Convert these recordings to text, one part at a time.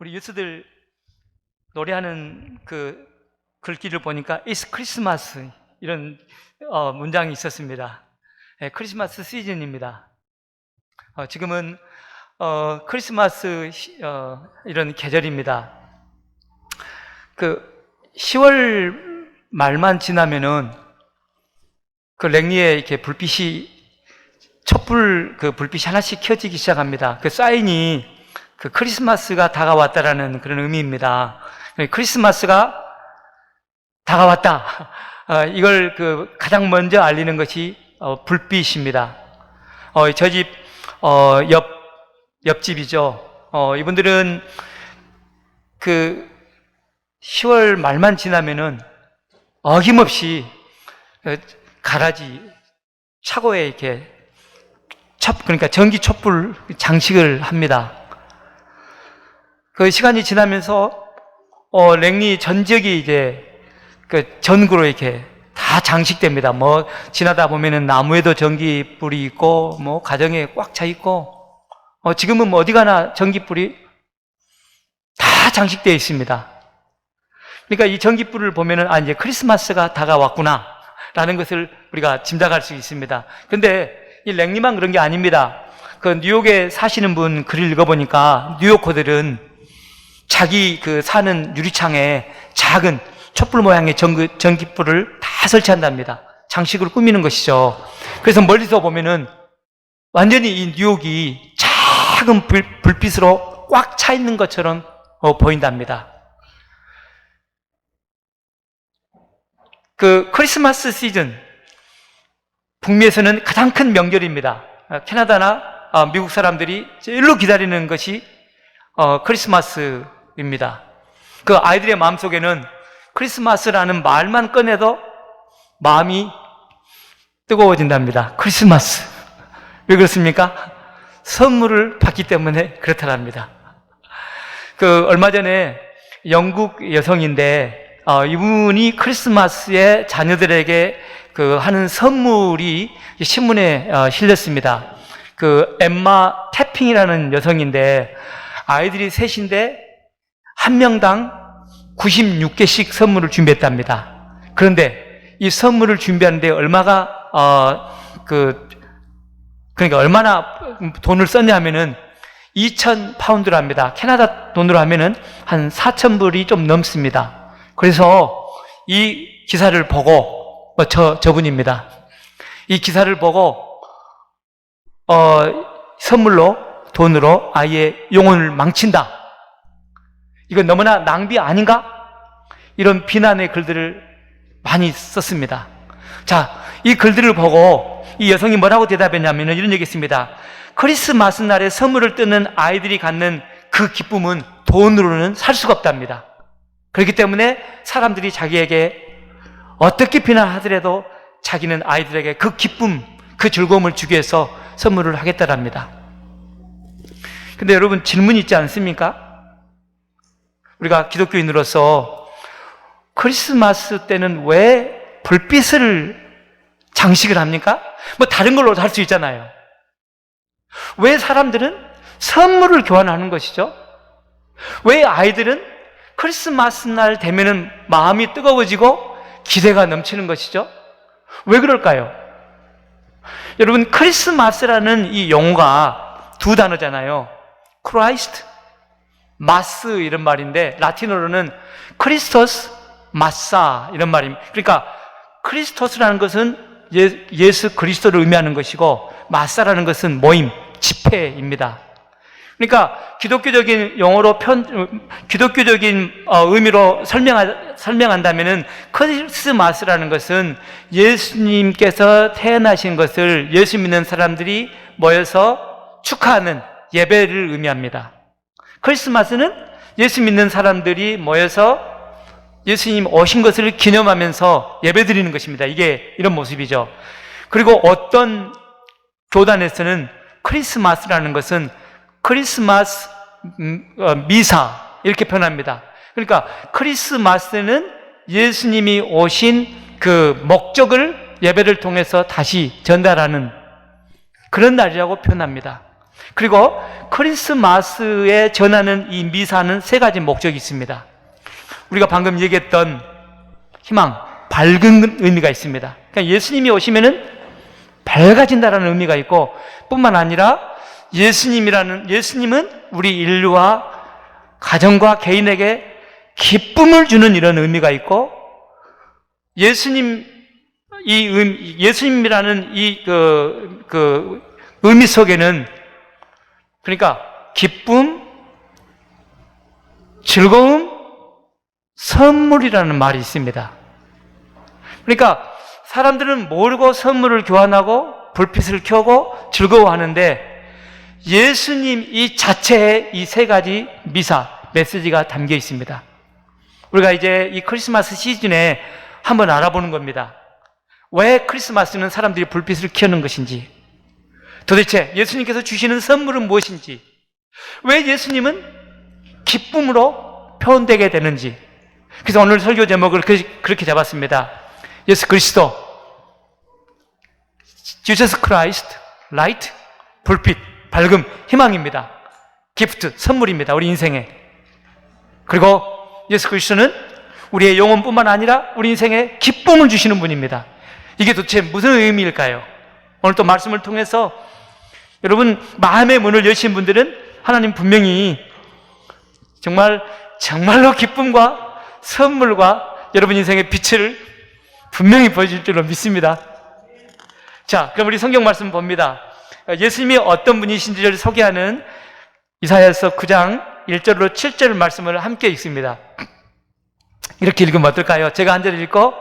우리 유스들 노래하는 그 글귀를 보니까 It's Christmas 이런 문장이 있었습니다. 네, 크리스마스 시즌입니다. 지금은 크리스마스 이런 계절입니다. 그 10월 말만 지나면은 그 랭리에 이렇게 촛불 그 불빛이 하나씩 켜지기 시작합니다. 그 사인이 그 크리스마스가 다가왔다라는 그런 의미입니다. 크리스마스가 다가왔다. 이걸 그 가장 먼저 알리는 것이 불빛입니다. 저 집 옆집이죠. 이분들은 그 10월 말만 지나면은 어김없이 가라지 차고에 이렇게 그러니까 전기 촛불 장식을 합니다. 그 시간이 지나면서 랭리 전 지역이 이제 그 전구로 이렇게 다 장식됩니다. 뭐 지나다 보면은 나무에도 전기불이 있고 뭐 가정에 꽉 차 있고 지금은 뭐 어디 가나 전기불이 다 장식되어 있습니다. 그러니까 이 전기불을 보면은 이제 크리스마스가 다가왔구나 라는 것을 우리가 짐작할 수 있습니다. 근데 이 랭리만 그런 게 아닙니다. 그 뉴욕에 사시는 분 글을 읽어보니까 뉴요커들은 자기 그 사는 유리창에 작은 촛불 모양의 전기불을 다 설치한답니다. 장식으로 꾸미는 것이죠. 그래서 멀리서 보면은 완전히 이 뉴욕이 작은 불빛으로 꽉 차 있는 것처럼 보인답니다. 그 크리스마스 시즌, 북미에서는 가장 큰 명절입니다. 캐나다나 미국 사람들이 제일로 기다리는 것이 크리스마스입니다. 그 아이들의 마음속에는 크리스마스라는 말만 꺼내도 마음이 뜨거워진답니다. 크리스마스. 왜 그렇습니까? 선물을 받기 때문에 그렇다랍니다. 그 얼마 전에 영국 여성인데 이분이 크리스마스에 자녀들에게 그 하는 선물이 신문에 실렸습니다. 그 엠마 태핑이라는 여성인데 아이들이 셋인데 한 명당 96개씩 선물을 준비했답니다. 그런데 이 선물을 준비하는데 그러니까 얼마나 돈을 썼냐 하면은 2,000파운드랍니다. 캐나다 돈으로 하면은 한 4,000불이 좀 넘습니다. 그래서 이 기사를 보고 저분입니다. 이 기사를 보고 선물로 돈으로 아이의 영혼을 망친다. 이건 너무나 낭비 아닌가? 이런 비난의 글들을 많이 썼습니다. 자, 이 글들을 보고 이 여성이 뭐라고 대답했냐면 이런 얘기 했습니다. 크리스마스 날에 선물을 뜯는 아이들이 갖는 그 기쁨은 돈으로는 살 수가 없답니다. 그렇기 때문에 사람들이 자기에게 어떻게 비난하더라도 자기는 아이들에게 그 기쁨, 그 즐거움을 주기 위해서 선물을 하겠다랍니다. 근데 여러분 질문이 있지 않습니까? 우리가 기독교인으로서 크리스마스 때는 왜 불빛을 장식을 합니까? 뭐 다른 걸로도 할 수 있잖아요. 왜 사람들은 선물을 교환하는 것이죠? 왜 아이들은 크리스마스 날 되면은 마음이 뜨거워지고 기대가 넘치는 것이죠? 왜 그럴까요? 여러분 크리스마스라는 이 용어가 두 단어잖아요. 크라이스트, 마스 이런 말인데 라틴어로는 크리스토스, 마사 이런 말입니다. 그러니까 크리스토스라는 것은 예수 그리스도를 의미하는 것이고 마사라는 것은 모임, 집회입니다. 그러니까 기독교적인 용어로 기독교적인 의미로 설명한다면은 크리스마스라는 것은 예수님께서 태어나신 것을 예수 믿는 사람들이 모여서 축하하는 예배를 의미합니다. 크리스마스는 예수 믿는 사람들이 모여서 예수님 오신 것을 기념하면서 예배드리는 것입니다. 이게 이런 모습이죠. 그리고 어떤 교단에서는 크리스마스라는 것은 크리스마스 미사 이렇게 표현합니다. 그러니까 크리스마스는 예수님이 오신 그 목적을 예배를 통해서 다시 전달하는 그런 날이라고 표현합니다. 그리고 크리스마스에 전하는 이 미사는 세 가지 목적이 있습니다. 우리가 방금 얘기했던 희망, 밝은 의미가 있습니다. 그러니까 예수님이 오시면은 밝아진다라는 의미가 있고, 뿐만 아니라 예수님은 우리 인류와 가정과 개인에게 기쁨을 주는 이런 의미가 있고, 예수님이라는 이 의미 속에는, 그러니까 기쁨, 즐거움, 선물이라는 말이 있습니다. 그러니까 사람들은 모르고 선물을 교환하고 불빛을 켜고 즐거워하는데, 예수님 이 자체에 이 세 가지 미사, 메시지가 담겨 있습니다. 우리가 이제 이 크리스마스 시즌에 한번 알아보는 겁니다. 왜 크리스마스는 사람들이 불빛을 켜는 것인지, 도대체 예수님께서 주시는 선물은 무엇인지, 왜 예수님은 기쁨으로 표현되게 되는지. 그래서 오늘 설교 제목을 그렇게 잡았습니다. 예수 그리스도, Jesus Christ, Light, 불빛, 밝음, 희망입니다. 기프트, 선물입니다. 우리 인생에. 그리고 예수 그리스도는 우리의 영혼뿐만 아니라 우리 인생에 기쁨을 주시는 분입니다. 이게 도대체 무슨 의미일까요? 오늘 또 말씀을 통해서 여러분 마음의 문을 여신 분들은 하나님 분명히 정말로 기쁨과 선물과 여러분 인생의 빛을 분명히 보여줄 줄로 믿습니다. 자, 그럼 우리 성경 말씀 봅니다. 예수님이 어떤 분이신지를 소개하는 이사야서 9장 1절로 7절 말씀을 함께 읽습니다. 이렇게 읽으면 어떨까요? 제가 한 절 읽고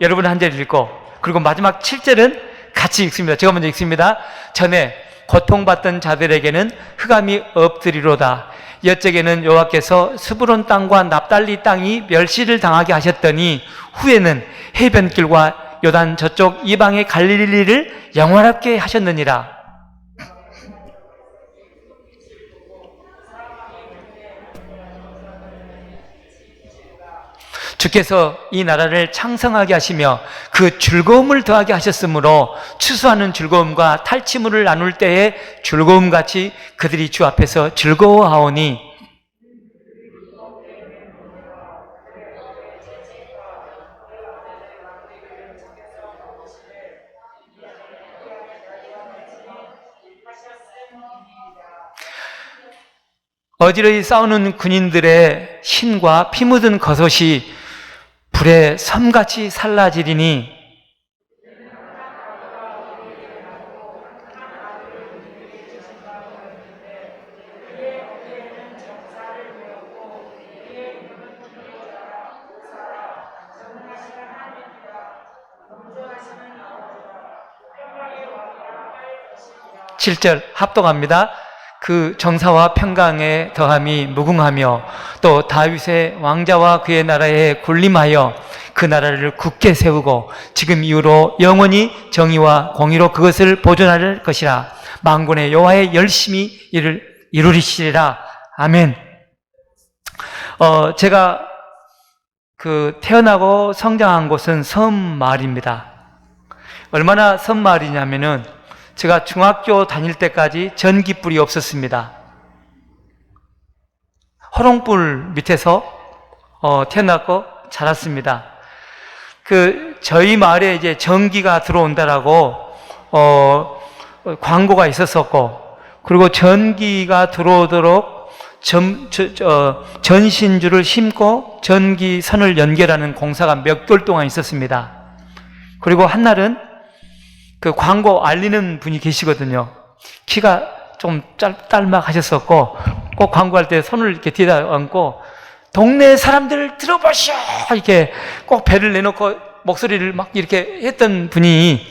여러분 한 절 읽고, 그리고 마지막 7절은 같이 읽습니다. 제가 먼저 읽습니다. 전에 고통받던 자들에게는 흑암이 엎드리로다. 옛적에는 여호와께서 스브론 땅과 납달리 땅이 멸시를 당하게 하셨더니 후에는 해변길과 요단 저쪽 이방의 갈릴리를 영원하게 하셨느니라. 주께서 이 나라를 창성하게 하시며 그 즐거움을 더하게 하셨으므로 추수하는 즐거움과 탈취물을 나눌 때의 즐거움같이 그들이 주 앞에서 즐거워하오니, 어지러이 싸우는 군인들의 신과 피 묻은 겉옷이 불에 섬같이 살라지리니, (7절) 합독합니다. 그 정사와 평강에 더함이 무궁하며 또 다윗의 왕자와 그의 나라에 군림하여 그 나라를 굳게 세우고 지금 이후로 영원히 정의와 공의로 그것을 보존할 것이라. 만군의 여호와의 열심히 이를 이루리시리라. 아멘. 제가 태어나고 성장한 곳은 섬마을입니다. 얼마나 섬마을이냐면은 제가 중학교 다닐 때까지 전기불이 없었습니다. 호롱불 밑에서 태어났고 자랐습니다. 저희 마을에 이제 전기가 들어온다라고 광고가 있었었고, 그리고 전기가 들어오도록 전신줄을 심고 전기선을 연결하는 공사가 몇 개월 동안 있었습니다. 그리고 한날은 그 광고 알리는 분이 계시거든요. 키가 좀 딸막하셨었고, 꼭 광고할 때 손을 이렇게 뒤에다 얹고 동네 사람들 들어보시오 이렇게 꼭 배를 내놓고 목소리를 막 이렇게 했던 분이,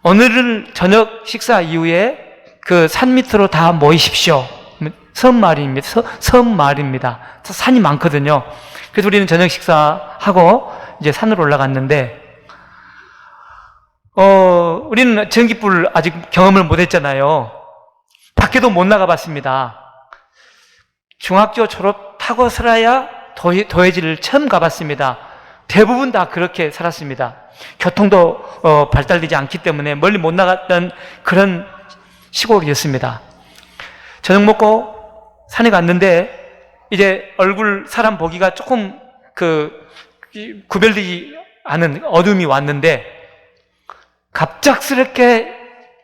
오늘은 저녁 식사 이후에 그 산 밑으로 다 모이십시오. 섬마을입니다. 섬마을입니다. 산이 많거든요. 그래서 우리는 저녁 식사하고 이제 산으로 올라갔는데, 우리는 전기불 아직 경험을 못 했잖아요. 밖에도 못 나가봤습니다. 중학교 졸업하고서야 도해지를 처음 가봤습니다. 대부분 다 그렇게 살았습니다. 교통도 발달되지 않기 때문에 멀리 못 나갔던 그런 시골이었습니다. 저녁 먹고 산에 갔는데 이제 얼굴 사람 보기가 조금 구별되지 않은 어둠이 왔는데 갑작스럽게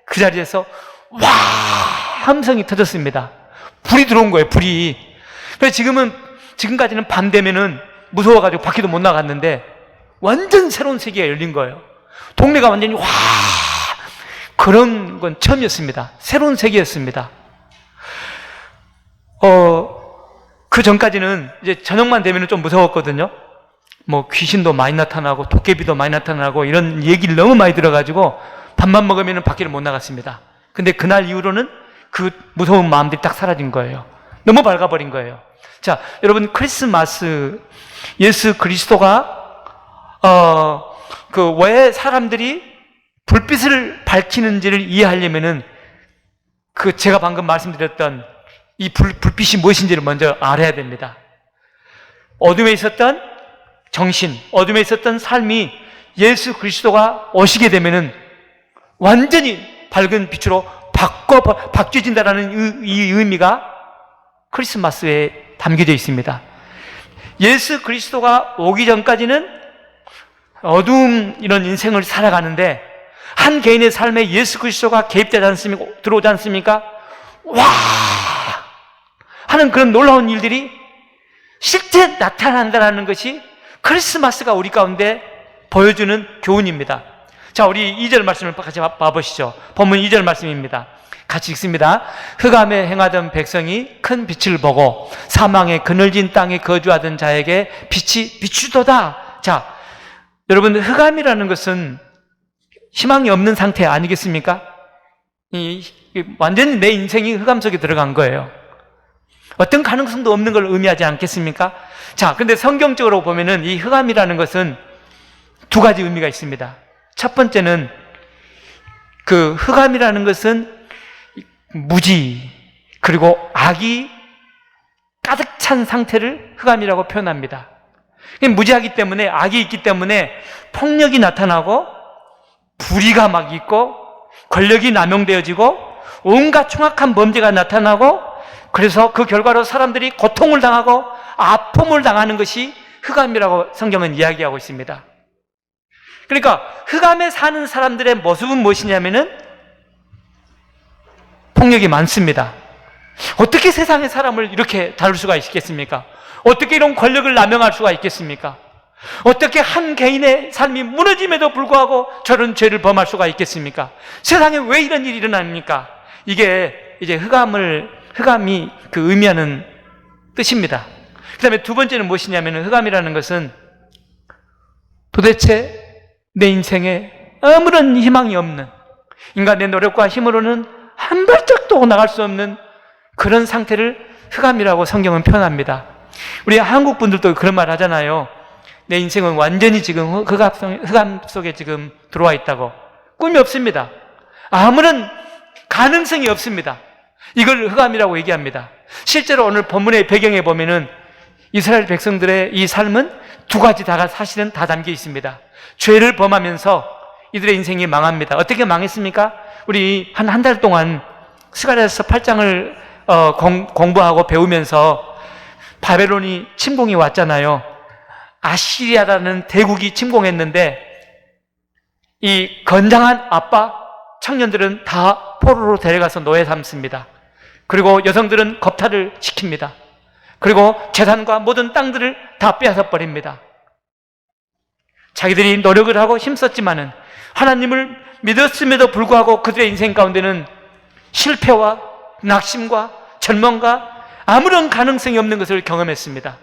그 자리에서 와 함성이 터졌습니다. 불이 들어온 거예요. 불이. 그래서 지금까지는 밤 되면은 무서워가지고 밖에도 못 나갔는데 완전 새로운 세계가 열린 거예요. 동네가 완전히 와 그런 건 처음이었습니다. 새로운 세계였습니다. 그 전까지는 이제 저녁만 되면 좀 무서웠거든요. 뭐 귀신도 많이 나타나고 도깨비도 많이 나타나고 이런 얘기를 너무 많이 들어가지고 밥만 먹으면 밖에를 못 나갔습니다. 근데 그날 이후로는 그 무서운 마음들이 딱 사라진 거예요. 너무 밝아버린 거예요. 자, 여러분 크리스마스 예수 그리스도가 왜 사람들이 불빛을 밝히는지를 이해하려면은 제가 방금 말씀드렸던 이 불빛이 무엇인지를 먼저 알아야 됩니다. 어둠에 있었던 정신, 어둠에 있었던 삶이 예수 그리스도가 오시게 되면은 완전히 밝은 빛으로 바뀌어진다라는 이 의미가 크리스마스에 담겨져 있습니다. 예수 그리스도가 오기 전까지는 어두운 이런 인생을 살아가는데 한 개인의 삶에 예수 그리스도가 개입되지 않습니까? 들어오지 않습니까? 와! 하는 그런 놀라운 일들이 실제 나타난다는 것이 크리스마스가 우리 가운데 보여주는 교훈입니다. 자, 우리 2절 말씀을 같이 봐보시죠. 본문 2절 말씀입니다. 같이 읽습니다. 흑암에 행하던 백성이 큰 빛을 보고 사망의 그늘진 땅에 거주하던 자에게 빛이 비추도다. 자, 여러분 흑암이라는 것은 희망이 없는 상태 아니겠습니까? 완전히 내 인생이 흑암 속에 들어간 거예요. 어떤 가능성도 없는 걸 의미하지 않겠습니까? 자, 근데 성경적으로 보면은 이 흑암이라는 것은 두 가지 의미가 있습니다. 첫 번째는 그 흑암이라는 것은 무지 그리고 악이 가득 찬 상태를 흑암이라고 표현합니다. 무지하기 때문에 악이 있기 때문에 폭력이 나타나고 불의가 막 있고 권력이 남용되어지고 온갖 흉악한 범죄가 나타나고 그래서 그 결과로 사람들이 고통을 당하고 아픔을 당하는 것이 흑암이라고 성경은 이야기하고 있습니다. 그러니까 흑암에 사는 사람들의 모습은 무엇이냐면은 폭력이 많습니다. 어떻게 세상의 사람을 이렇게 다룰 수가 있겠습니까? 어떻게 이런 권력을 남용할 수가 있겠습니까? 어떻게 한 개인의 삶이 무너짐에도 불구하고 저런 죄를 범할 수가 있겠습니까? 세상에 왜 이런 일이 일어납니까? 이게 이제 흑암이 그 의미하는 뜻입니다. 그 다음에 두 번째는 무엇이냐면 흑암이라는 것은 도대체 내 인생에 아무런 희망이 없는 인간의 노력과 힘으로는 한 발짝도 나갈 수 없는 그런 상태를 흑암이라고 성경은 표현합니다. 우리 한국 분들도 그런 말 하잖아요. 내 인생은 완전히 지금 흑암 속에 지금 들어와 있다고. 꿈이 없습니다. 아무런 가능성이 없습니다. 이걸 흑암이라고 얘기합니다. 실제로 오늘 본문의 배경에 보면은 이스라엘 백성들의 이 삶은 두 가지 다가 사실은 다 담겨 있습니다. 죄를 범하면서 이들의 인생이 망합니다. 어떻게 망했습니까? 우리 한 달 동안 스가랴서 8장을 공부하고 배우면서 바벨론이 침공이 왔잖아요. 아시리아라는 대국이 침공했는데 이 건장한 아빠 청년들은 다 포로로 데려가서 노예 삼습니다. 그리고 여성들은 겁탈을 시킵니다. 그리고 재산과 모든 땅들을 다 빼앗아 버립니다. 자기들이 노력을 하고 힘썼지만은 하나님을 믿었음에도 불구하고 그들의 인생 가운데는 실패와 낙심과 절망과 아무런 가능성이 없는 것을 경험했습니다.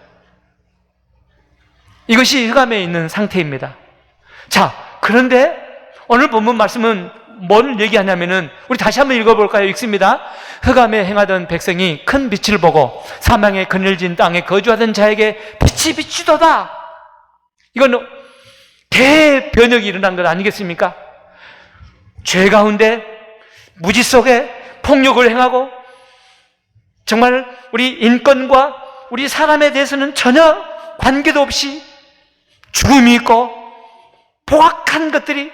이것이 흑암에 있는 상태입니다. 자, 그런데 오늘 본문 말씀은 뭘 얘기하냐면은 우리 다시 한번 읽어볼까요? 읽습니다. 흑암에 행하던 백성이 큰 빛을 보고 사망의 그늘진 땅에 거주하던 자에게 빛이 비추도다. 이건 대변혁이 일어난 것 아니겠습니까? 죄 가운데 무지 속에 폭력을 행하고 정말 우리 인권과 우리 사람에 대해서는 전혀 관계도 없이 죽음이 있고 포악한 것들이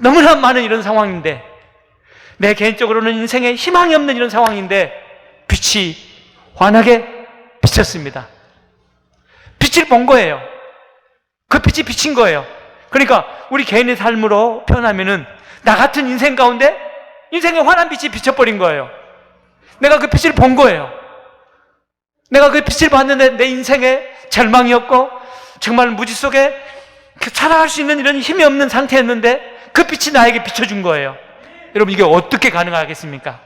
너무나 많은 이런 상황인데 내 개인적으로는 인생에 희망이 없는 이런 상황인데 빛이 환하게 비쳤습니다. 빛을 본 거예요. 그 빛이 비친 거예요. 그러니까 우리 개인의 삶으로 표현하면은 나 같은 인생 가운데 인생의 환한 빛이 비쳐버린 거예요. 내가 그 빛을 본 거예요. 내가 그 빛을 봤는데 내 인생에 절망이었고 정말 무지 속에 살아갈 수 있는 이런 힘이 없는 상태였는데 그 빛이 나에게 비춰준 거예요. 여러분, 이게 어떻게 가능하겠습니까?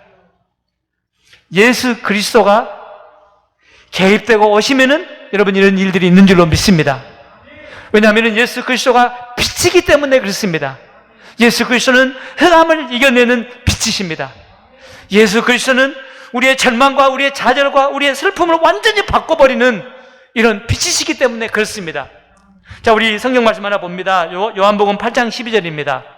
예수 그리스도가 개입되고 오시면은 여러분 이런 일들이 있는 줄로 믿습니다. 왜냐하면 예수 그리스도가 빛이기 때문에 그렇습니다. 예수 그리스도는 흑암을 이겨내는 빛이십니다. 예수 그리스도는 우리의 절망과 우리의 좌절과 우리의 슬픔을 완전히 바꿔버리는 이런 빛이시기 때문에 그렇습니다. 자, 우리 성경 말씀 하나 봅니다. 요한복음 8장 12절입니다.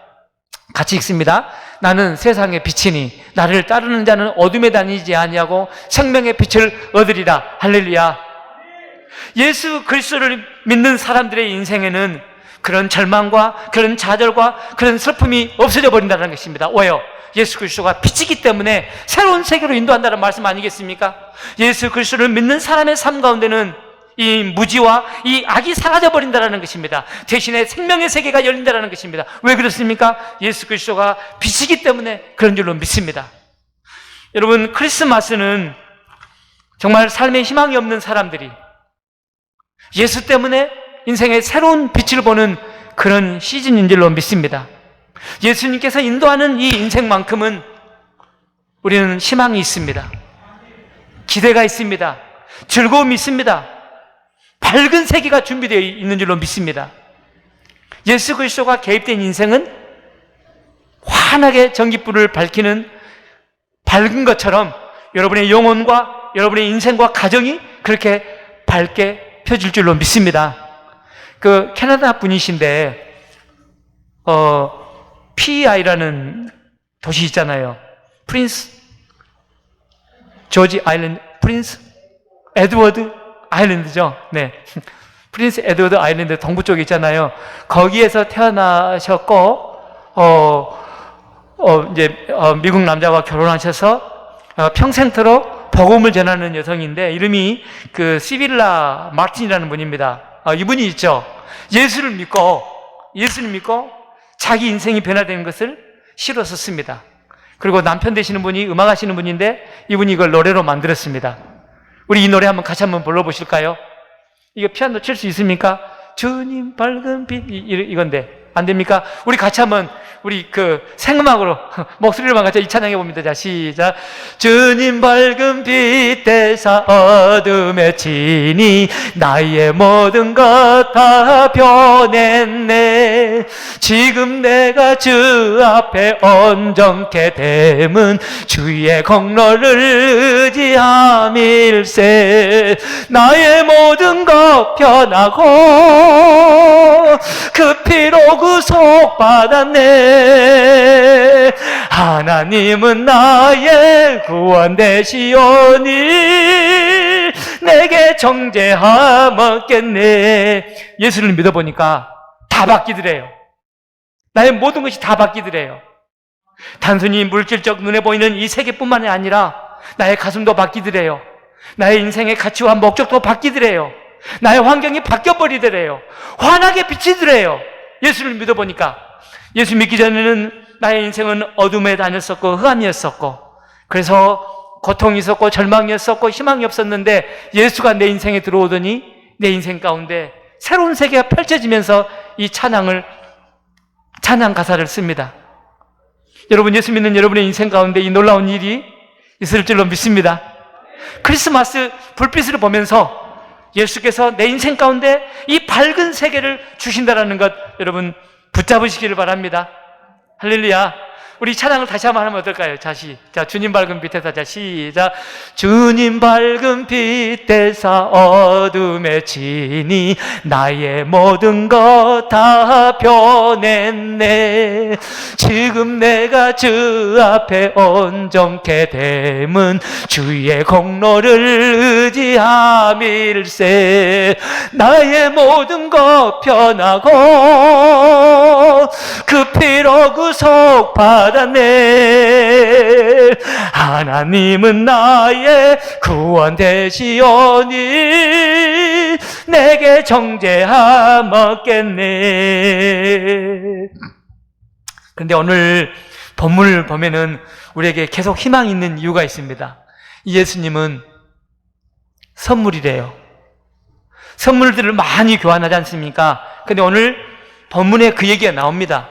같이 읽습니다. 나는 세상의 빛이니 나를 따르는 자는 어둠에 다니지 아니하고 생명의 빛을 얻으리라. 할렐루야. 예수 그리스도를 믿는 사람들의 인생에는 그런 절망과 그런 좌절과 그런 슬픔이 없어져 버린다는 것입니다. 왜요? 예수 그리스도가 빛이기 때문에 새로운 세계로 인도한다는 말씀 아니겠습니까? 예수 그리스도를 믿는 사람의 삶 가운데는 이 무지와 이 악이 사라져 버린다는 것입니다. 대신에 생명의 세계가 열린다는 것입니다. 왜 그렇습니까? 예수 그리스도가 빛이기 때문에 그런 줄로 믿습니다. 여러분, 크리스마스는 정말 삶에 희망이 없는 사람들이 예수 때문에 인생의 새로운 빛을 보는 그런 시즌인 줄로 믿습니다. 예수님께서 인도하는 이 인생만큼은 우리는 희망이 있습니다. 기대가 있습니다. 즐거움이 있습니다. 밝은 세계가 준비되어 있는 줄로 믿습니다. 예수 그리스도가 개입된 인생은 환하게 전깃불을 밝히는 밝은 것처럼 여러분의 영혼과 여러분의 인생과 가정이 그렇게 밝게 펴질 줄로 믿습니다. 그 캐나다 분이신데 PEI라는 도시 있잖아요. 프린스 조지 아일랜드, 프린스 에드워드 아일랜드죠. 네. 프린스 에드워드 아일랜드 동부 쪽에 있잖아요. 거기에서 태어나셨고, 이제, 미국 남자와 결혼하셔서, 평생토록 복음을 전하는 여성인데, 이름이 그 시빌라 마틴이라는 분입니다. 이분이 있죠. 예수를 믿고 자기 인생이 변화되는 것을 시로 썼습니다. 그리고 남편 되시는 분이 음악 하시는 분인데, 이분이 이걸 노래로 만들었습니다. 우리 이 노래 같이 한번 불러보실까요? 이거 피아노 칠 수 있습니까? 주님 밝은 빛, 이건데 안 됩니까? 우리 같이 한번 우리 그 생음악으로 목소리로만 같이 이 찬양해 봅니다. 자, 시작. 주님 밝은 빛 대사 어둠에 지니 나의 모든 것 다 변했네. 지금 내가 주 앞에 온전케 됨은 주의 공로를 의지함일세. 나의 모든 것 변하고 그 피로 구속받았네. 하나님은 나의 구원 되시오니 내게 정죄함 없겠네. 예수를 믿어보니까 다 바뀌더래요. 나의 모든 것이 다 바뀌더래요. 단순히 물질적 눈에 보이는 이 세계뿐만이 아니라 나의 가슴도 바뀌더래요. 나의 인생의 가치와 목적도 바뀌더래요. 나의 환경이 바뀌어버리더래요. 환하게 비치더래요. 예수를 믿어보니까. 예수 믿기 전에는 나의 인생은 어둠에 다녔었고 흑암이었었고 그래서 고통이 있었고 절망이었었고 희망이 없었는데 예수가 내 인생에 들어오더니 내 인생 가운데 새로운 세계가 펼쳐지면서 이 찬양 가사를 씁니다. 여러분, 예수 믿는 여러분의 인생 가운데 이 놀라운 일이 있을 줄로 믿습니다. 크리스마스 불빛을 보면서 예수께서 내 인생 가운데 이 밝은 세계를 주신다는 것 여러분 붙잡으시기를 바랍니다. 할렐루야. 우리 찬양을 다시 한번 하면 어떨까요? 자, 주님 밝은 빛에서 시작. 주님 밝은 빛에서 어둠에 지니 나의 모든 것 다 변했네. 지금 내가 주 앞에 온전케 됨은 주의 공로를 의지함일세. 나의 모든 것 변하고 그 피로 구속받았네. 하나님은 나의 구원 되시오니 내게 정죄함 없겠네. 그런데 오늘 본문을 보면은 우리에게 계속 희망이 있는 이유가 있습니다. 예수님은 선물이래요. 선물들을 많이 교환하지 않습니까? 근데 오늘 본문에 그 얘기가 나옵니다.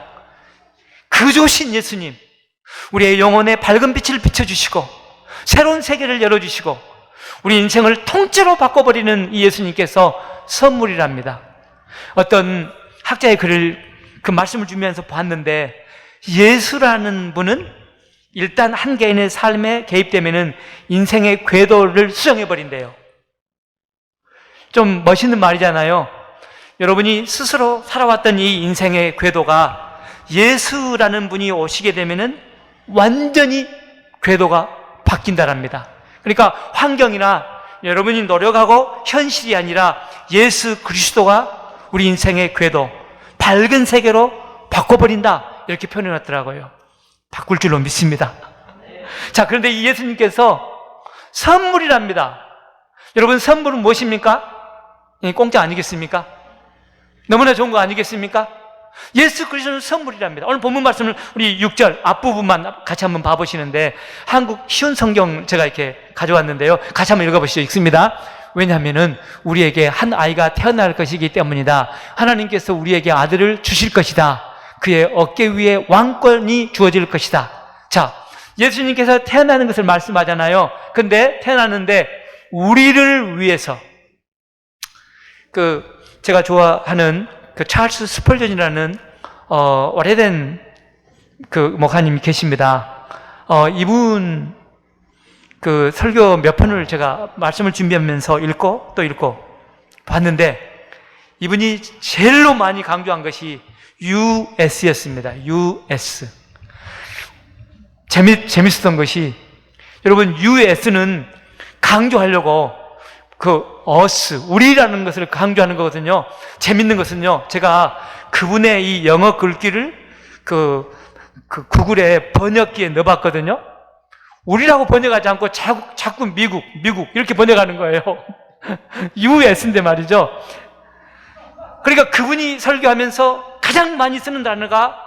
그 좋으신 예수님, 우리의 영혼에 밝은 빛을 비춰주시고 새로운 세계를 열어주시고 우리 인생을 통째로 바꿔버리는 이 예수님께서 선물이랍니다. 어떤 학자의 글을, 그 말씀을 준비하면서 봤는데, 예수라는 분은 일단 한 개인의 삶에 개입되면은 인생의 궤도를 수정해버린대요. 좀 멋있는 말이잖아요. 여러분이 스스로 살아왔던 이 인생의 궤도가 예수라는 분이 오시게 되면은 완전히 궤도가 바뀐다랍니다. 그러니까 환경이나 여러분이 노력하고 현실이 아니라 예수 그리스도가 우리 인생의 궤도, 밝은 세계로 바꿔버린다, 이렇게 표현해놨더라고요. 바꿀 줄로 믿습니다. 자, 그런데 이 예수님께서 선물이랍니다. 여러분, 선물은 무엇입니까? 공짜 아니겠습니까? 너무나 좋은 거 아니겠습니까? 예수 그리스도는 선물이랍니다. 오늘 본문 말씀을 우리 6절 앞부분만 같이 한번 봐보시는데, 한국 쉬운 성경 제가 이렇게 가져왔는데요, 같이 한번 읽어보시죠. 읽습니다. 왜냐하면은 우리에게 한 아이가 태어날 것이기 때문이다. 하나님께서 우리에게 아들을 주실 것이다. 그의 어깨 위에 왕권이 주어질 것이다. 자, 예수님께서 태어나는 것을 말씀하잖아요. 근데 태어나는데 우리를 위해서, 제가 좋아하는 찰스 스펄전이라는 오래된 목사님이 계십니다. 이분 설교 몇 편을 제가 말씀을 준비하면서 읽고 또 읽고 봤는데, 이분이 제일로 많이 강조한 것이 US였습니다. US. 재밌었던 것이, 여러분, US는 강조하려고 us, 우리라는 것을 강조하는 거거든요. 재밌는 것은요, 제가 그분의 이 영어 글귀를 구글에 번역기에 넣어봤거든요. 우리라고 번역하지 않고 자꾸 미국 이렇게 번역하는 거예요. US인데 말이죠. 그러니까 그분이 설교하면서 가장 많이 쓰는 단어가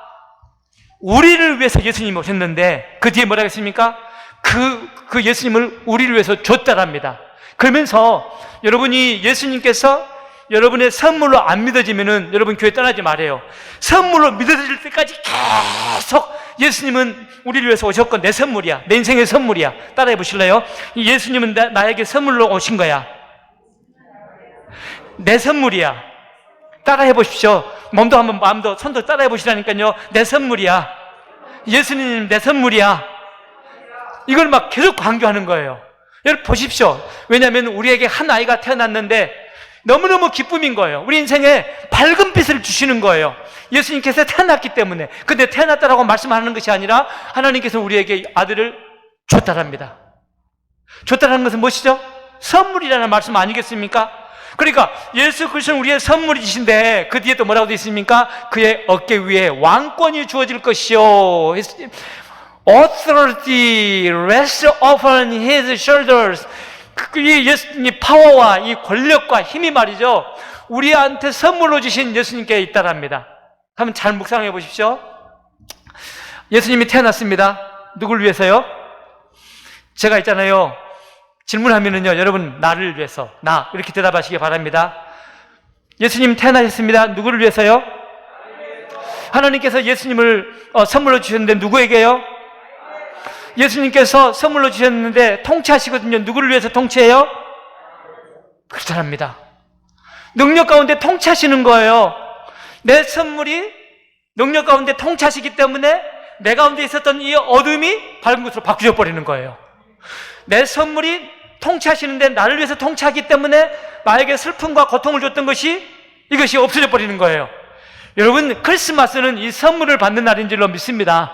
우리를 위해서 예수님이 오셨는데, 그 뒤에 뭐라고 했습니까? 그 예수님을 우리를 위해서 줬다랍니다. 그러면서 여러분이 예수님께서 여러분의 선물로 안 믿어지면은 여러분 교회 떠나지 말아요. 선물로 믿어질 때까지 계속 예수님은 우리를 위해서 오셨고 내 선물이야, 내 인생의 선물이야. 따라해 보실래요? 예수님은 나에게 선물로 오신 거야. 내 선물이야. 따라해 보십시오. 몸도 한번, 마음도, 손도 따라해 보시라니까요. 내 선물이야. 예수님 내 선물이야. 이걸 막 계속 강조하는 거예요. 여러분 보십시오. 왜냐하면 우리에게 한 아이가 태어났는데 너무너무 기쁨인 거예요. 우리 인생에 밝은 빛을 주시는 거예요. 예수님께서 태어났기 때문에. 근데 태어났다라고 말씀하는 것이 아니라 하나님께서 우리에게 아들을 줬다랍니다. 줬다라는 것은 무엇이죠? 선물이라는 말씀 아니겠습니까? 그러니까 예수 그리스도는 우리의 선물이신데 그 뒤에 또 뭐라고 되어 있습니까? 그의 어깨 위에 왕권이 주어질 것이요, authority rests upon his shoulders. 이 예수님의 파워와 이 권력과 힘이 말이죠, 우리한테 선물로 주신 예수님께 있다랍니다. 한번 잘 묵상해 보십시오. 예수님이 태어났습니다. 누굴 위해서요? 제가 있잖아요, 질문하면은요, 여러분 나를 위해서, 나 이렇게 대답하시기 바랍니다. 예수님 태어나셨습니다. 누구를 위해서요? 하나님께서 예수님을 선물로 주셨는데 누구에게요? 예수님께서 선물로 주셨는데 통치하시거든요. 누구를 위해서 통치해요? 그렇답니다. 능력 가운데 통치하시는 거예요. 내 선물이 능력 가운데 통치하시기 때문에 내 가운데 있었던 이 어둠이 밝은 것으로 바뀌어 버리는 거예요. 내 선물이 통치하시는데 나를 위해서 통치하기 때문에 나에게 슬픔과 고통을 줬던 이것이 없어져 버리는 거예요. 여러분, 크리스마스는 이 선물을 받는 날인 줄로 믿습니다.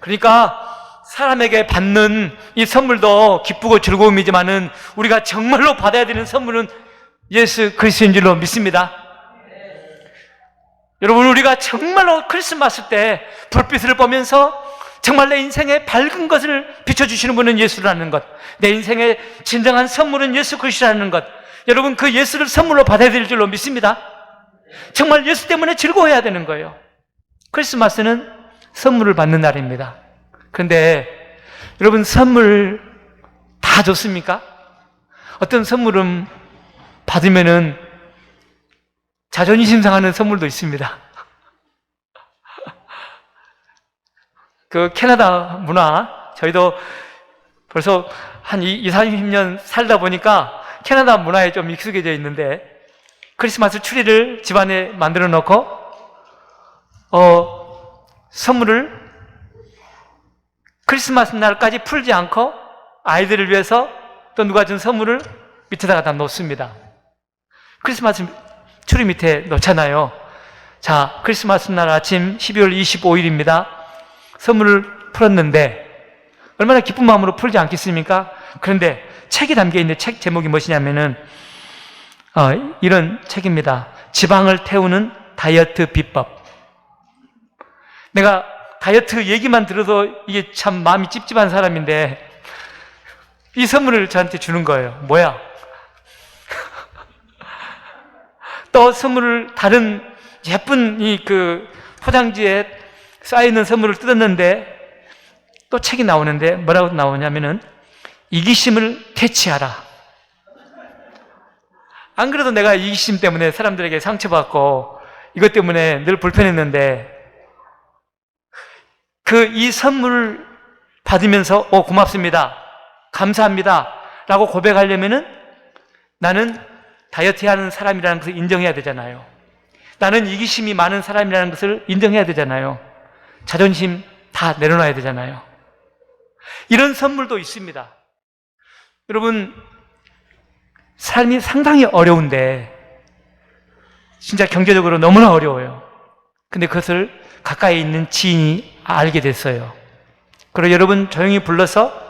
그러니까 사람에게 받는 이 선물도 기쁘고 즐거움이지만은 우리가 정말로 받아야 되는 선물은 예수 그리스도인 줄로 믿습니다. 여러분, 우리가 정말로 크리스마스 때 불빛을 보면서 정말 내 인생의 밝은 것을 비춰주시는 분은 예수라는 것, 내 인생의 진정한 선물은 예수 그리스도라는 것, 여러분 그 예수를 선물로 받아야 될 줄로 믿습니다. 정말 예수 때문에 즐거워해야 되는 거예요. 크리스마스는 선물을 받는 날입니다. 그런데 여러분 선물 다 좋습니까? 어떤 선물은 받으면은 자존심 상하는 선물도 있습니다. 그 캐나다 문화, 저희도 벌써 한 30년 살다 보니까 캐나다 문화에 좀 익숙해져 있는데, 크리스마스 트리를 집안에 만들어 놓고 선물을 크리스마스 날까지 풀지 않고 아이들을 위해서 또 누가 준 선물을 밑에다가 다 놓습니다. 크리스마스 트리 밑에 놓잖아요. 자, 크리스마스 날 아침 12월 25일입니다. 선물을 풀었는데 얼마나 기쁜 마음으로 풀지 않겠습니까? 그런데 책이 담겨있는 책 제목이 무엇이냐면은 이런 책입니다. 지방을 태우는 다이어트 비법. 내가 다이어트 얘기만 들어도 이게 참 마음이 찝찝한 사람인데 이 선물을 저한테 주는 거예요. 뭐야? 또 선물을 다른 예쁜 그 포장지에 쌓여있는 선물을 뜯었는데 또 책이 나오는데 뭐라고 나오냐면은 이기심을 퇴치하라. 안 그래도 내가 이기심 때문에 사람들에게 상처받고 이것 때문에 늘 불편했는데 이 선물을 받으면서 고맙습니다, 감사합니다 라고 고백하려면은 나는 다이어트 하는 사람이라는 것을 인정해야 되잖아요. 나는 이기심이 많은 사람이라는 것을 인정해야 되잖아요. 자존심 다 내려놔야 되잖아요. 이런 선물도 있습니다. 여러분, 삶이 상당히 어려운데 진짜 경제적으로 너무나 어려워요. 근데 그것을 가까이 있는 지인이 알게 됐어요. 그리고 여러분 조용히 불러서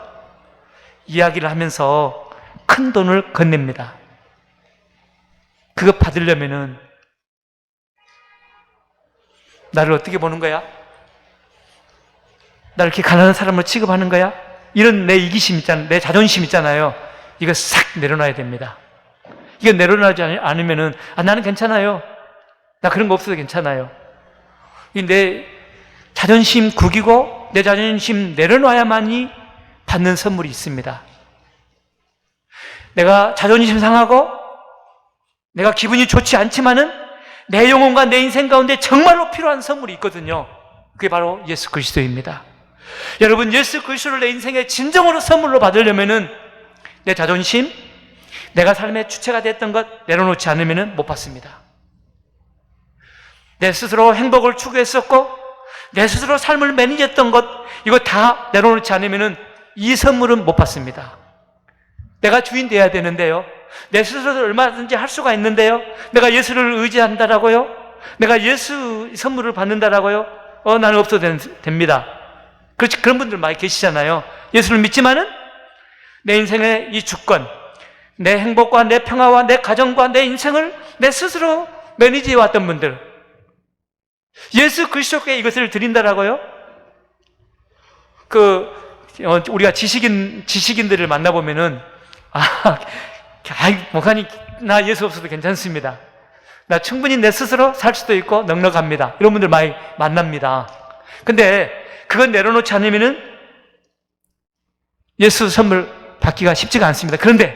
이야기를 하면서 큰 돈을 건넵니다. 그거 받으려면은 나를 어떻게 보는 거야? 나를 이렇게 가난한 사람으로 취급하는 거야? 이런 내 이기심 있잖아요. 내 자존심 있잖아요. 이거 싹 내려놔야 됩니다. 이거 내려놔지 않으면은 나는 괜찮아요. 나 그런 거 없어도 괜찮아요. 내 자존심 구기고 내 자존심 내려놔야만이 받는 선물이 있습니다. 내가 자존심 상하고 내가 기분이 좋지 않지만은 내 영혼과 내 인생 가운데 정말로 필요한 선물이 있거든요. 그게 바로 예수 그리스도입니다. 여러분, 예수 그리스도를 내 인생의 진정으로 선물로 받으려면은 내 자존심, 내가 삶의 주체가 됐던 것 내려놓지 않으면은 못 받습니다. 내 스스로 행복을 추구했었고 내 스스로 삶을 매니지했던 것 이거 다 내려놓지 않으면은 이 선물은 못 받습니다. 내가 주인 돼야 되는데요. 내 스스로 얼마든지 할 수가 있는데요. 내가 예수를 의지한다라고요? 내가 예수 선물을 받는다라고요? 나는 없어도 됩니다. 그렇지, 그런 분들 많이 계시잖아요. 예수를 믿지만은 내 인생의 이 주권, 내 행복과 내 평화와 내 가정과 내 인생을 내 스스로 매니지해 왔던 분들, 예수 그리스도께 이것을 드린다라고요? 우리가 지식인들을 만나보면은, 목사님, 나 예수 없어도 괜찮습니다. 나 충분히 내 스스로 살 수도 있고 넉넉합니다. 이런 분들 많이 만납니다. 근데 그건 내려놓지 않으면은 예수 선물 받기가 쉽지가 않습니다. 그런데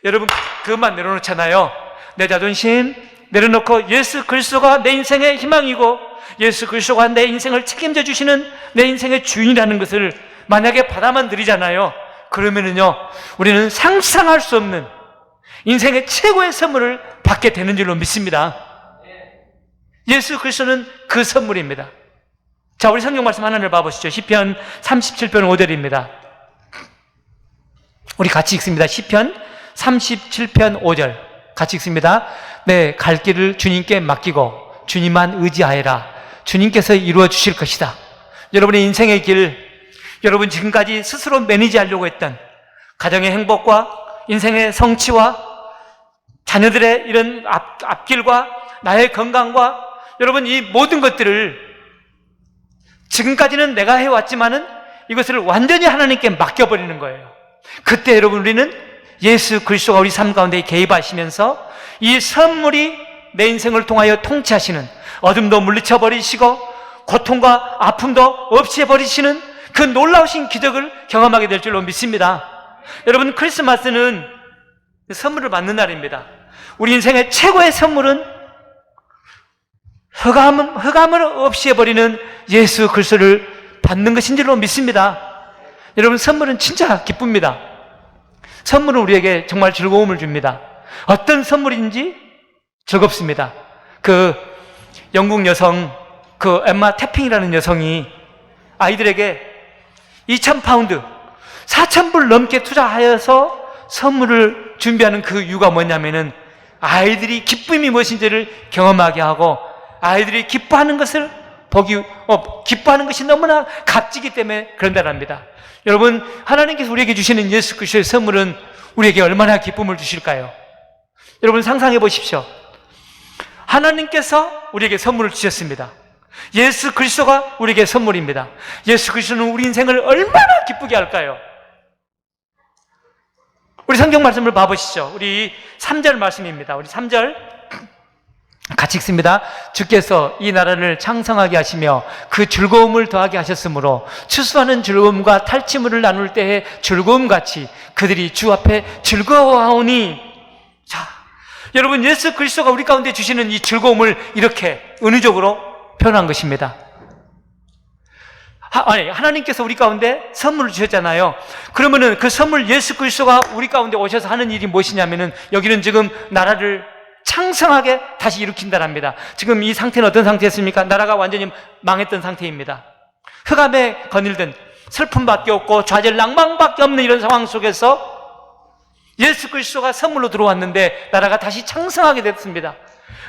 여러분, 그것만 내려놓잖아요. 내 자존심 내려놓고 예수 그리스도가 내 인생의 희망이고 예수 그리스도가 내 인생을 책임져 주시는 내 인생의 주인이라는 것을 만약에 받아만 드리잖아요. 그러면은요, 우리는 상상할 수 없는 인생의 최고의 선물을 받게 되는 줄로 믿습니다. 예수 그리스도는 그 선물입니다. 자, 우리 성경 말씀 하나를 봐보시죠. 시편 37편 5절입니다. 우리 같이 읽습니다. 시편 37편 5절 같이 읽습니다. 네, 갈 길을 주님께 맡기고 주님만 의지하여라. 주님께서 이루어 주실 것이다. 여러분의 인생의 길, 여러분 지금까지 스스로 매니지하려고 했던 가정의 행복과 인생의 성취와 자녀들의 이런 앞길과 나의 건강과 여러분 이 모든 것들을 지금까지는 내가 해왔지만은 이것을 완전히 하나님께 맡겨버리는 거예요. 그때 여러분 우리는 예수 그리스도가 우리 삶 가운데 개입하시면서 이 선물이 내 인생을 통하여 통치하시는, 어둠도 물리쳐 버리시고 고통과 아픔도 없이 해버리시는 그 놀라우신 기적을 경험하게 될 줄로 믿습니다. 여러분, 크리스마스는 선물을 받는 날입니다. 우리 인생의 최고의 선물은 흑암을 없이 해버리는 예수 그리스도를 받는 것인 줄로 믿습니다. 여러분, 선물은 진짜 기쁩니다. 선물은 우리에게 정말 즐거움을 줍니다. 어떤 선물인지 즐겁습니다. 그 영국 여성, 그 엠마 태핑이라는 여성이 아이들에게 2,000파운드, 4,000불 넘게 투자하여서 선물을 준비하는 그 이유가 뭐냐면은 아이들이 기쁨이 무엇인지를 경험하게 하고 아이들이 기뻐하는 것을 기뻐하는 것이 너무나 값지기 때문에 그런다랍니다. 여러분, 하나님께서 우리에게 주시는 예수 그리스도의 선물은 우리에게 얼마나 기쁨을 주실까요? 여러분, 상상해 보십시오. 하나님께서 우리에게 선물을 주셨습니다. 예수 그리스도가 우리에게 선물입니다. 예수 그리스도는 우리 인생을 얼마나 기쁘게 할까요? 우리 성경 말씀을 봐보시죠. 우리 3절 말씀입니다. 우리 3절 같이 읽습니다. 주께서 이 나라를 창성하게 하시며 그 즐거움을 더하게 하셨으므로 추수하는 즐거움과 탈취물을 나눌 때의 즐거움같이 그들이 주 앞에 즐거워하오니. 자, 여러분, 예수 그리스도가 우리 가운데 주시는 이 즐거움을 이렇게 은유적으로 표현한 것입니다. 하나님께서 우리 가운데 선물을 주셨잖아요. 그러면은 그 선물 예수 그리스도가 우리 가운데 오셔서 하는 일이 무엇이냐면은 여기는 지금 나라를 창성하게 다시 일으킨다랍니다. 지금 이 상태는 어떤 상태였습니까? 나라가 완전히 망했던 상태입니다. 흑암에 거닐던 슬픔밖에 없고 좌절 낭망밖에 없는 이런 상황 속에서 예수 그리스도가 선물로 들어왔는데 나라가 다시 창성하게 됐습니다.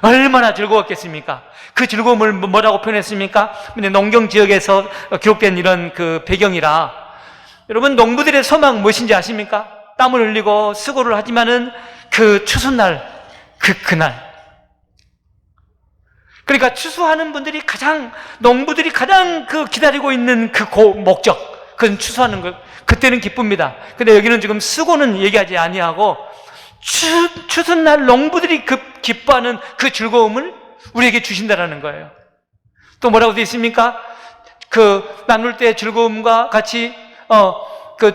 얼마나 즐거웠겠습니까? 그 즐거움을 뭐라고 표현했습니까? 농경 지역에서 기록된 이런 그 배경이라, 여러분, 농부들의 소망 무엇인지 아십니까? 땀을 흘리고 수고를 하지만은 그 추수날, 그날, 그러니까 추수하는 분들이 농부들이 가장 기다리고 있는 목적, 그건 추수하는 것, 그때는 기쁩니다. 근데 여기는 지금 수고는 얘기하지 아니하고 추수날 농부들이 기뻐하는 그 즐거움을 우리에게 주신다라는 거예요. 또 뭐라고 되어 있습니까? 나눌 때의 즐거움과 같이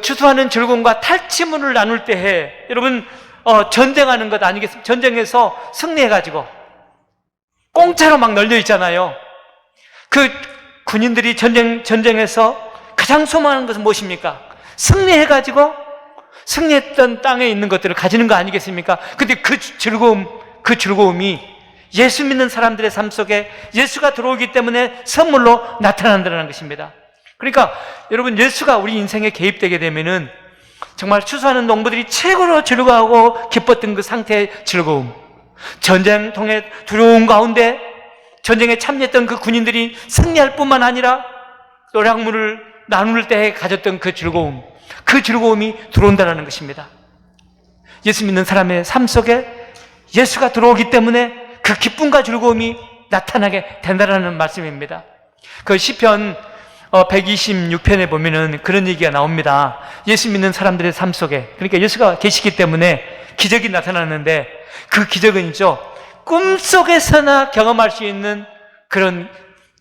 추수하는 즐거움과 탈취물을 나눌 때에, 여러분, 전쟁하는 것 아니겠습니까? 전쟁에서 승리해가지고 공짜로 막 널려 있잖아요. 그 군인들이 전쟁에서 가장 소망하는 것은 무엇입니까? 승리했던 땅에 있는 것들을 가지는 거 아니겠습니까? 근데 그 즐거움이 예수 믿는 사람들의 삶 속에 예수가 들어오기 때문에 선물로 나타난다는 것입니다. 그러니까 여러분, 예수가 우리 인생에 개입되게 되면은 정말 추수하는 농부들이 최고로 즐거워하고 기뻤던 그 상태의 즐거움, 전쟁통의 두려움 가운데 전쟁에 참여했던 그 군인들이 승리할 뿐만 아니라 노량물을 나눌 때 가졌던 그 즐거움이 들어온다는 것입니다. 예수 믿는 사람의 삶 속에 예수가 들어오기 때문에 그 기쁨과 즐거움이 나타나게 된다는 말씀입니다. 그 시편 126편에 보면은 그런 얘기가 나옵니다. 예수 믿는 사람들의 삶 속에, 그러니까 예수가 계시기 때문에 기적이 나타나는데 그 기적은요, 꿈속에서나 경험할 수 있는 그런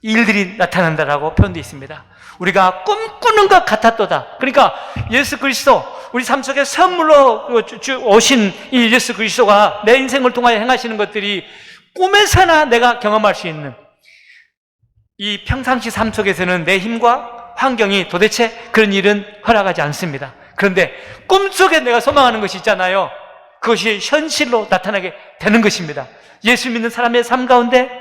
일들이 나타난다라고 표현되어 있습니다. 우리가 꿈꾸는 것 같았도다. 그러니까 예수 그리스도, 우리 삶 속에 선물로 오신 이 예수 그리스도가 내 인생을 통하여 행하시는 것들이 꿈에서나 내가 경험할 수 있는, 이 평상시 삶 속에서는 내 힘과 환경이 도대체 그런 일은 허락하지 않습니다. 그런데 꿈속에 내가 소망하는 것이 있잖아요. 그것이 현실로 나타나게 되는 것입니다. 예수 믿는 사람의 삶 가운데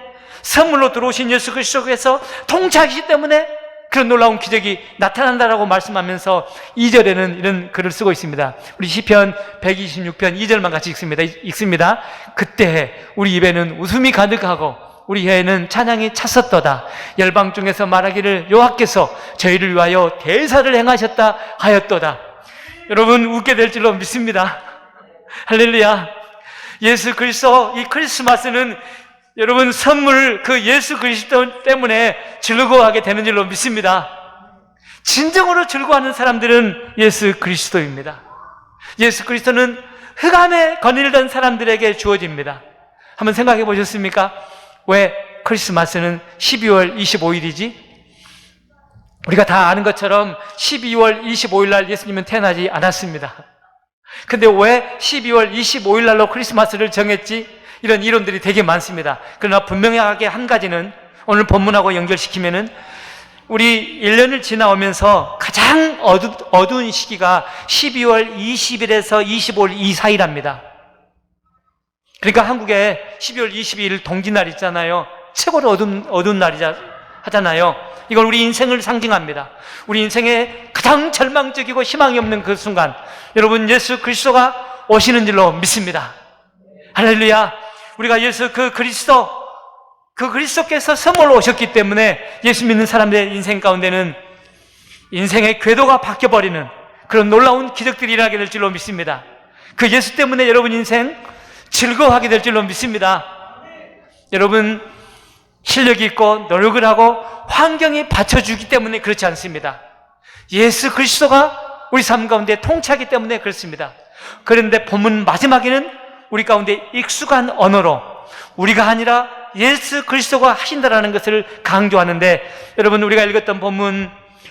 선물로 들어오신 예수 그리스도께서 통치하시기 때문에 그런 놀라운 기적이 나타난다라고 말씀하면서 2절에는 이런 글을 쓰고 있습니다. 우리 시편 126편 2절만 같이 읽습니다. 그때 우리 입에는 웃음이 가득하고 우리 혀에는 찬양이 찼었도다. 열방 중에서 말하기를 여호와께서 저희를 위하여 대사를 행하셨다 하였도다. 여러분, 웃게 될 줄로 믿습니다. 할렐루야. 예수 그리스도, 이 크리스마스는 여러분 선물 그 예수 그리스도 때문에 즐거워하게 되는 줄로 믿습니다. 진정으로 즐거워하는 사람들은 예수 그리스도입니다. 예수 그리스도는 흑암에 거닐던 사람들에게 주어집니다. 한번 생각해 보셨습니까? 왜 크리스마스는 12월 25일이지? 우리가 다 아는 것처럼 12월 25일 날 예수님은 태어나지 않았습니다. 근데 왜 12월 25일 날로 크리스마스를 정했지? 이런 이론들이 되게 많습니다. 그러나 분명하게 한 가지는 오늘 본문하고 연결시키면은 우리 1년을 지나오면서 가장 어두운 시기가 12월 20일에서 25일 이 사이랍니다. 그러니까 한국에 12월 22일 동지날 있잖아요. 최고로 어두운 날이자 하잖아요. 이건 우리 인생을 상징합니다. 우리 인생의 가장 절망적이고 희망이 없는 그 순간, 여러분 예수 그리스도가 오시는 줄로 믿습니다. 할렐루야. 우리가 예수 그리스도께서 선물로 오셨기 때문에 예수 믿는 사람들의 인생 가운데는 인생의 궤도가 바뀌어버리는 그런 놀라운 기적들이 일어나게 될 줄로 믿습니다. 그 예수 때문에 여러분 인생 즐거워하게 될 줄로 믿습니다. 여러분 실력이 있고 노력을 하고 환경이 받쳐주기 때문에 그렇지 않습니다. 예수 그리스도가 우리 삶 가운데 통치하기 때문에 그렇습니다. 그런데 본문 마지막에는 우리 가운데 익숙한 언어로 우리가 아니라 예수 그리스도가 하신다라는 것을 강조하는데, 여러분 우리가 읽었던 본문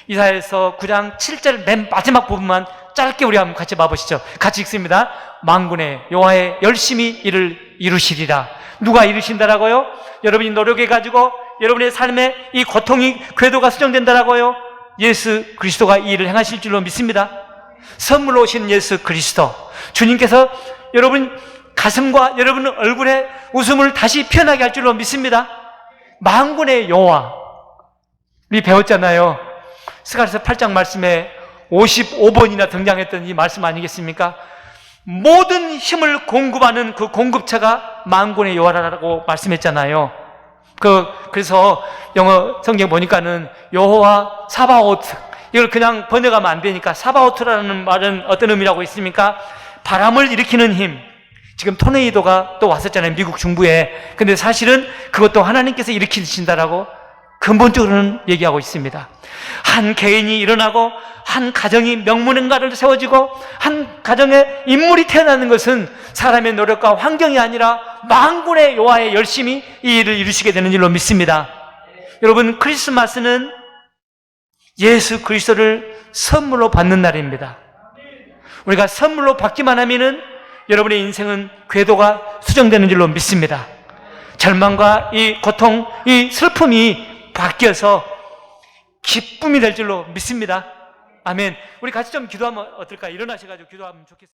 이사야서 9장 7절 맨 마지막 부분만 짧게 우리 한번 같이 봐보시죠. 같이 읽습니다. 만군의 여호와의 열심히 이를 이루시리라. 누가 이루신다라고요? 여러분이 노력해가지고 여러분의 삶에 이 고통이 궤도가 수정된다라고요? 예수 그리스도가 이 일을 행하실 줄로 믿습니다. 선물로 오신 예수 그리스도, 주님께서 여러분 가슴과 여러분 얼굴에 웃음을 다시 피어나게 할 줄로 믿습니다. 만군의 여호와, 우리 배웠잖아요. 스가랴서 8장 말씀에 55번이나 등장했던 이 말씀 아니겠습니까? 모든 힘을 공급하는 그 공급처가 만군의 여호와라고 말씀했잖아요. 그래서 영어 성경 보니까는 여호와 사바오트, 이걸 그냥 번역하면 안 되니까 사바오트라는 말은 어떤 의미라고 있습니까? 바람을 일으키는 힘. 지금 토네이도가 또 왔었잖아요, 미국 중부에. 근데 사실은 그것도 하나님께서 일으키신다라고 근본적으로는 얘기하고 있습니다. 한 개인이 일어나고 한 가정이 명문행가를 세워지고 한 가정에 인물이 태어나는 것은 사람의 노력과 환경이 아니라 만군의 여호와의 열심히 이 일을 이루시게 되는 줄로 믿습니다. 여러분 크리스마스는 예수 그리스도를 선물로 받는 날입니다. 우리가 선물로 받기만 하면은 여러분의 인생은 궤도가 수정되는 줄로 믿습니다. 절망과 이 고통, 이 슬픔이 바뀌어서 기쁨이 될 줄로 믿습니다. 아멘. 우리 같이 좀 기도하면 어떨까? 일어나셔가지고 기도하면 좋겠습니다.